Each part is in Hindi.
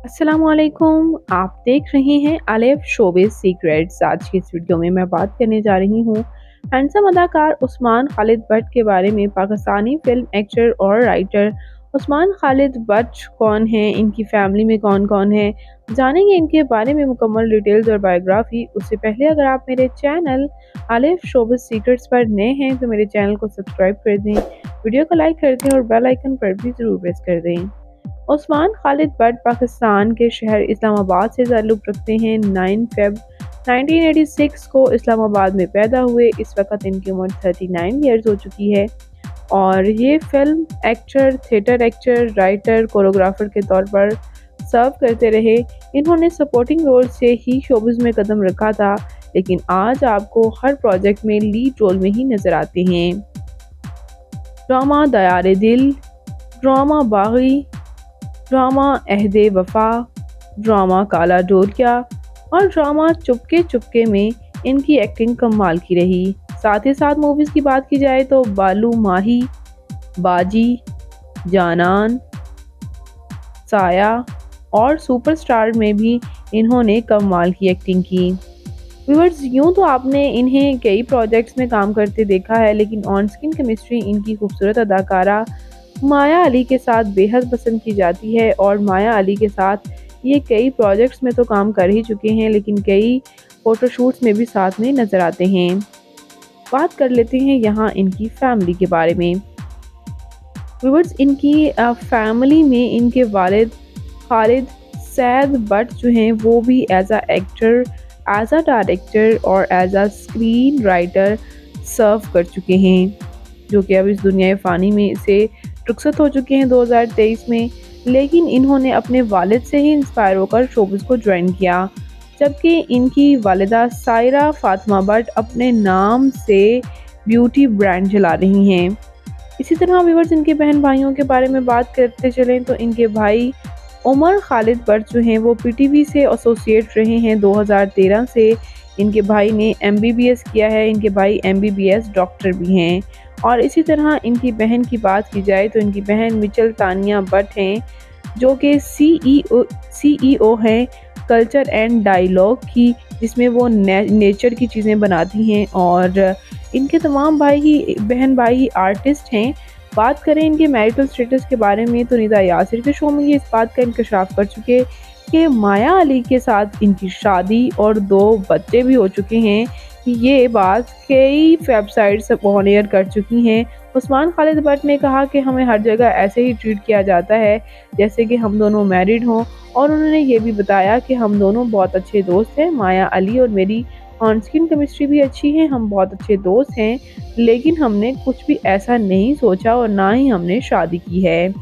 अस्सलामुअलैकुम, आप देख रहे हैं अलिफ शोबिज़ सीक्रेट्स। आज की इस वीडियो में मैं बात करने जा रही हूँ हैंडसम अदाकार उस्मान खालिद भट्ट के बारे में। पाकिस्तानी फिल्म एक्टर और राइटर उस्मान खालिद भट्ट कौन हैं, इनकी फैमिली में कौन कौन है, जानेंगे इनके बारे में मुकम्मल डिटेल्स और बायोग्राफी। उससे पहले अगर आप मेरे चैनल अलिफ शोबिज़ सीक्रेट्स पर नए हैं तो मेरे चैनल को सब्सक्राइब कर दें, वीडियो को लाइक कर दें और बेल आइकन पर भी ज़रूर प्रेस कर दें। उस्मान खालिद भट्ट पाकिस्तान के शहर इस्लामाबाद से ताल्लुक़ रखते हैं। 9 फ़रवरी 1986 को इस्लामाबाद में पैदा हुए। इस वक्त इनकी उम्र 39 ईयर्स हो चुकी है और ये film actor, theatre actor, writer, choreographer के तौर पर सर्व करते रहे। इन्होंने सपोर्टिंग रोल से ही शोबिज़ में कदम रखा था, लेकिन आज आपको हर प्रोजेक्ट में लीड रोल में ही नज़र आते हैं। ड्रामा दयारे दिल, ड्रामा बागी, ड्रामा अहदे वफा, ड्रामा काला डोरिया और ड्रामा चुपके चुपके में इनकी एक्टिंग कमाल की रही। साथ ही साथ मूवीज़ की बात की जाए तो बालू माही, बाजी, जानान, साया और सुपरस्टार में भी इन्होंने कमाल की एक्टिंग की। व्यूअर्स, यूँ तो आपने इन्हें कई प्रोजेक्ट्स में काम करते देखा है, लेकिन ऑन स्क्रीन केमिस्ट्री इनकी खूबसूरत अदाकारा माया अली के साथ बेहद पसंद की जाती है और माया अली के साथ ये कई प्रोजेक्ट्स में तो काम कर ही चुके हैं, लेकिन कई फ़ोटोशूट्स में भी साथ में नज़र आते हैं। बात कर लेते हैं यहाँ इनकी फैमिली के बारे में। व्यूअर्स, इनकी फैमिली में इनके वालिद खालिद सैद भट्ट जो हैं वो भी एज आ एक्टर, एज आ डायरेक्टर और एज आ स्क्रीन राइटर सर्व कर चुके हैं, जो कि अब इस दुनिया फ़ानी में से रुखसत हो चुके हैं 2023 में। लेकिन इन्होंने अपने वालिद से ही इंस्पायर होकर शोबिज़ को ज्वाइन किया, जबकि इनकी वालिदा सायरा फातिमा भट्ट अपने नाम से ब्यूटी ब्रांड चला रही हैं। इसी तरह व्यूअर्स, इनके बहन भाइयों के बारे में बात करते चलें तो इनके भाई उमर खालिद भट्ट जो हैं वो पीटीवी से एसोसिएट रहे हैं 2013 से। इनके भाई ने MBBS किया है, इनके भाई MBBS डॉक्टर भी हैं। और इसी तरह इनकी बहन की बात की जाए तो इनकी बहन मिचल तानिया भट्ट हैं, जो कि CEO हैं कल्चर एंड डायलॉग की, जिसमें वो नेचर की चीज़ें बनाती हैं और इनके तमाम बहन भाई आर्टिस्ट हैं। बात करें इनके मैरिटल स्टेटस के बारे में तो निदा यासिर के शो में ये इस बात का इंकशाफ कर चुके कि माया अली के साथ इनकी शादी और 2 बच्चे भी हो चुके हैं। ये बात कई वेबसाइट्स ऑन एयर कर चुकी हैं। उस्मान खालिद भट्ट ने कहा कि हमें हर जगह ऐसे ही ट्रीट किया जाता है जैसे कि हम दोनों मैरिड हों, और उन्होंने ये भी बताया कि हम दोनों बहुत अच्छे दोस्त हैं। माया अली और मेरी ऑन स्क्रीन केमिस्ट्री भी अच्छी है, हम बहुत अच्छे दोस्त हैं, लेकिन हमने कुछ भी ऐसा नहीं सोचा और ना ही हमने शादी की है।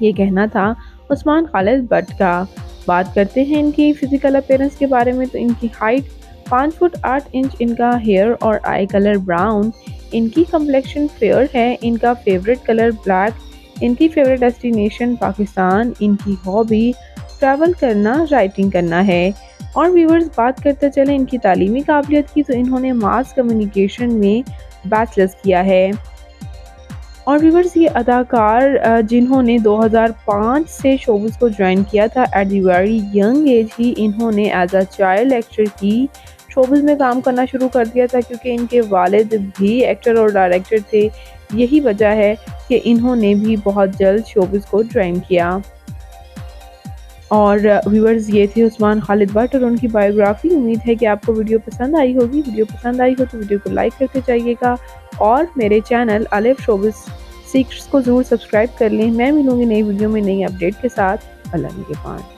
ये कहना था उस्मान खालिद भट्ट का। बात करते हैं इनकी फ़िज़िकल अपीयरेंस के बारे में तो इनकी हाइट 5 फुट 8 इंच, इनका हेयर और आई कलर ब्राउन, इनकी कम्प्लेक्शन फेयर है, इनका फेवरेट कलर ब्लैक, इनकी फेवरेट डेस्टिनेशन पाकिस्तान, इनकी हॉबी ट्रैवल करना, राइटिंग करना है। और व्यूअर्स, बात करते चले इनकी तालीमी काबिलियत की तो इन्होंने मास कम्युनिकेशन में बैचलर्स किया है। और व्यूअर्स, ये अदाकार जिन्होंने 2005 से शोबिज़ को ज्वाइन किया था at the very young age ही इन्होंने एज अ चाइल्ड एक्टर की शोबिज़ में काम करना शुरू कर दिया था, क्योंकि इनके वालिद भी एक्टर और डायरेक्टर थे। यही वजह है कि इन्होंने भी बहुत जल्द शोबिज़ को ज्वाइन किया। और व्यूअर्स, ये थे उस्मान खालिद भट्ट और उनकी बायोग्राफी। उम्मीद है कि आपको वीडियो पसंद आई होगी। वीडियो पसंद आई हो तो वीडियो को लाइक करके जाइएगा और मेरे चैनल अलिफ शोबिज़ सीक्रेट्स को ज़रूर सब्सक्राइब कर लें। मैं मिलूँगी नई वीडियो में नई अपडेट के साथ। अल्लाह के पास।